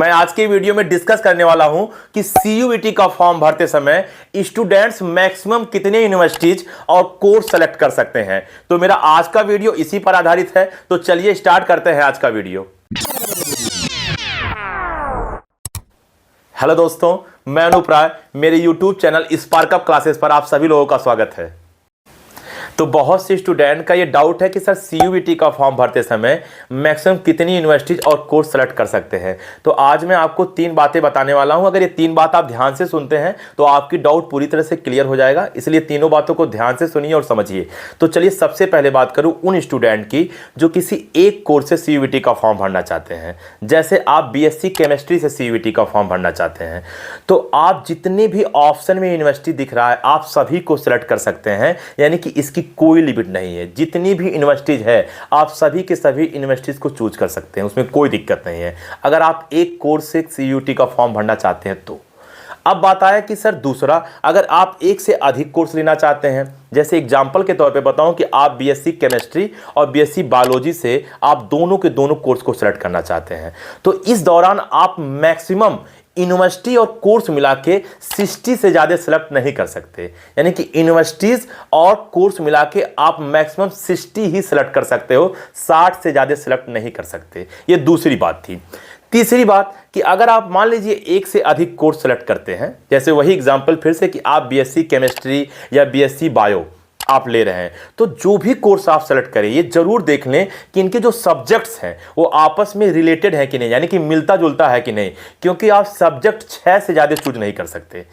मैं आज की वीडियो में डिस्कस करने वाला हूं कि सीयूईटी का फॉर्म भरते समय स्टूडेंट्स मैक्सिमम कितने यूनिवर्सिटीज और कोर्स सेलेक्ट कर सकते हैं। तो मेरा आज का वीडियो इसी पर आधारित है। तो चलिए स्टार्ट करते हैं आज का वीडियो। हेलो दोस्तों, मैं अनूप राय, मेरे यूट्यूब चैनल स्पार्कअप क्लासेस पर आप सभी लोगों का स्वागत है। तो बहुत से स्टूडेंट का ये डाउट है कि सर सीयूईटी का फॉर्म भरते समय मैक्सिमम कितनी यूनिवर्सिटीज और कोर्स सेलेक्ट कर सकते हैं। तो आज मैं आपको 3 बातें बताने वाला हूं। अगर ये 3 बात आप ध्यान से सुनते हैं तो आपकी डाउट पूरी तरह से क्लियर हो जाएगा, इसलिए तीनों बातों को ध्यान से सुनिए और समझिए। तो चलिए सबसे पहले बात करूं उन स्टूडेंट की जो किसी एक कोर्स से सीयूईटी का फॉर्म भरना चाहते हैं। जैसे आप बीएससी केमिस्ट्री से सीयूईटी का फॉर्म भरना चाहते हैं तो आप जितने भी ऑप्शन में यूनिवर्सिटी दिख रहा है आप सभी को सिलेक्ट कर सकते हैं, यानी कि इसकी कोई लिमिट नहीं है। जितनी भी यूनिवर्सिटीज है आप सभी के सभी यूनिवर्सिटीज को चूज कर सकते हैं, उसमें कोई दिक्कत नहीं है अगर आप एक कोर्स से सीयूईटी का फॉर्म भरना चाहते हैं तो। अब बात आया कि सर दूसरा, अगर आप एक से अधिक कोर्स लेना चाहते हैं, जैसे एग्जांपल के तौर पे बताऊं कि आप बीएससी केमिस्ट्री और बीएससी बायोलॉजी से आप दोनों के दोनों कोर्स को सिलेक्ट करना चाहते हैं, तो इस दौरान आप मैक्सिमम यूनिवर्सिटी और कोर्स मिला के 60 से ज़्यादा सेलेक्ट नहीं कर सकते। यानी कि यूनिवर्सिटीज़ और कोर्स मिला के आप मैक्सिमम 60 ही सेलेक्ट कर सकते हो, 60 से ज़्यादा सेलेक्ट नहीं कर सकते। ये दूसरी बात थी। तीसरी बात कि अगर आप मान लीजिए एक से अधिक कोर्स सेलेक्ट करते हैं, जैसे वही एग्जाम्पल फिर से कि आप बीएससी केमिस्ट्री या बीएससी बायो आप ले रहे हैं, तो जो भी कोर्स आप सेलेक्ट करें ये जरूर देख लें कि इनके जो सब्जेक्ट्स हैं वो आपस में रिलेटेड है कि नहीं, यानी कि मिलता जुलता है कि नहीं, क्योंकि आप सब्जेक्ट 6 से ज़्यादा चूज नहीं कर सकते।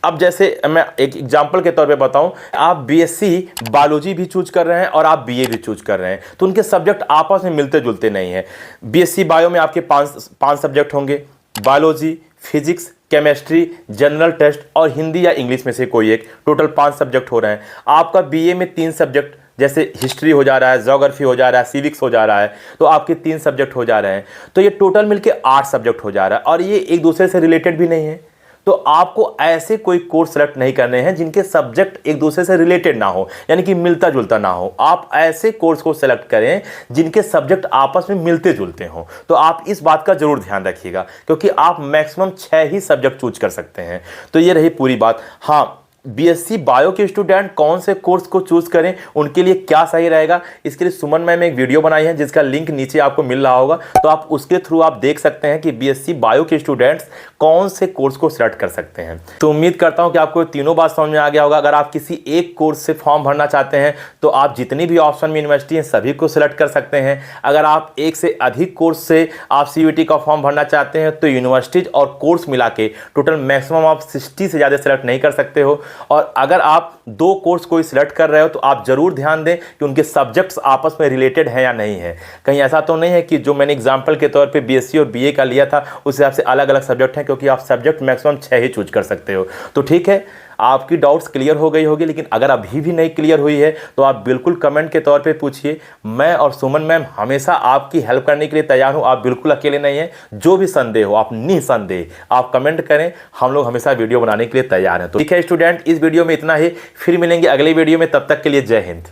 अब जैसे मैं एक एग्जांपल के तौर पे बताऊं, आप बीएससी बायोलॉजी भी चूज कर रहे हैं और आप बीए भी चूज कर रहे हैं, तो उनके सब्जेक्ट आपस में मिलते जुलते नहीं हैं। बीएससी बायो में आपके 5 सब्जेक्ट होंगे, biology, physics, chemistry, general test और हिंदी या इंग्लिश में से कोई एक, टोटल 5 सब्जेक्ट हो रहे हैं। आपका बीए में 3 सब्जेक्ट, जैसे हिस्ट्री हो जा रहा है, ज्योग्राफी हो जा रहा है, सिविक्स हो जा रहा है, तो आपके 3 सब्जेक्ट हो जा रहे हैं, तो ये टोटल मिलके 8 सब्जेक्ट हो जा रहा है और ये एक दूसरे से रिलेटेड भी नहीं है। तो आपको ऐसे कोई कोर्स सेलेक्ट नहीं करने हैं जिनके सब्जेक्ट एक दूसरे से रिलेटेड ना हो, यानी कि मिलता जुलता ना हो। आप ऐसे कोर्स को सेलेक्ट करें जिनके सब्जेक्ट आपस में मिलते जुलते हों। तो आप इस बात का जरूर ध्यान रखिएगा, क्योंकि आप मैक्सिमम 6 ही सब्जेक्ट चूज कर सकते हैं। तो ये रही पूरी बात। हाँ, बीएससी बायो के स्टूडेंट कौन से कोर्स को चूज करें, उनके लिए क्या सही रहेगा, इसके लिए सुमन मैम एक वीडियो बनाई है जिसका लिंक नीचे आपको मिल रहा होगा, तो आप उसके थ्रू आप देख सकते हैं कि बीएससी बायो के स्टूडेंट्स कौन से कोर्स को सिलेक्ट कर सकते हैं। तो उम्मीद करता हूं कि आपको तीनों बात समझ में आ गया होगा। अगर आप किसी एक कोर्स से फॉर्म भरना चाहते हैं तो आप जितनी भी ऑप्शन में यूनिवर्सिटी हैं सभी को सिलेक्ट कर सकते हैं। अगर आप एक से अधिक कोर्स से आप सीयूईटी का फॉर्म भरना चाहते हैं तो यूनिवर्सिटीज और कोर्स मिला के टोटल मैक्सिमम आप 60 से ज़्यादा सेलेक्ट नहीं कर सकते हो। और अगर आप 2 कोर्स कोई सिलेक्ट कर रहे हो तो आप जरूर ध्यान दें कि उनके सब्जेक्ट्स आपस में रिलेटेड हैं या नहीं है। कहीं ऐसा तो नहीं है कि जो मैंने एग्जांपल के तौर पे बीएससी और बीए का लिया था उस हिसाब से अलग अलग सब्जेक्ट हैं, क्योंकि आप सब्जेक्ट मैक्सिमम 6 ही चूज कर सकते हो। तो ठीक है, आपकी डाउट्स क्लियर हो गई होगी, लेकिन अगर अभी भी नहीं क्लियर हुई है तो आप बिल्कुल कमेंट के तौर पे पूछिए। मैं और सुमन मैम हमेशा आपकी हेल्प करने के लिए तैयार हूं। आप बिल्कुल अकेले नहीं हैं। जो भी संदेह हो आप निसंदेह आप कमेंट करें, हम लोग हमेशा वीडियो बनाने के लिए तैयार हैं। तो ठीक है स्टूडेंट, इस वीडियो में इतना ही, फिर मिलेंगे अगले वीडियो में। तब तक के लिए जय हिंद।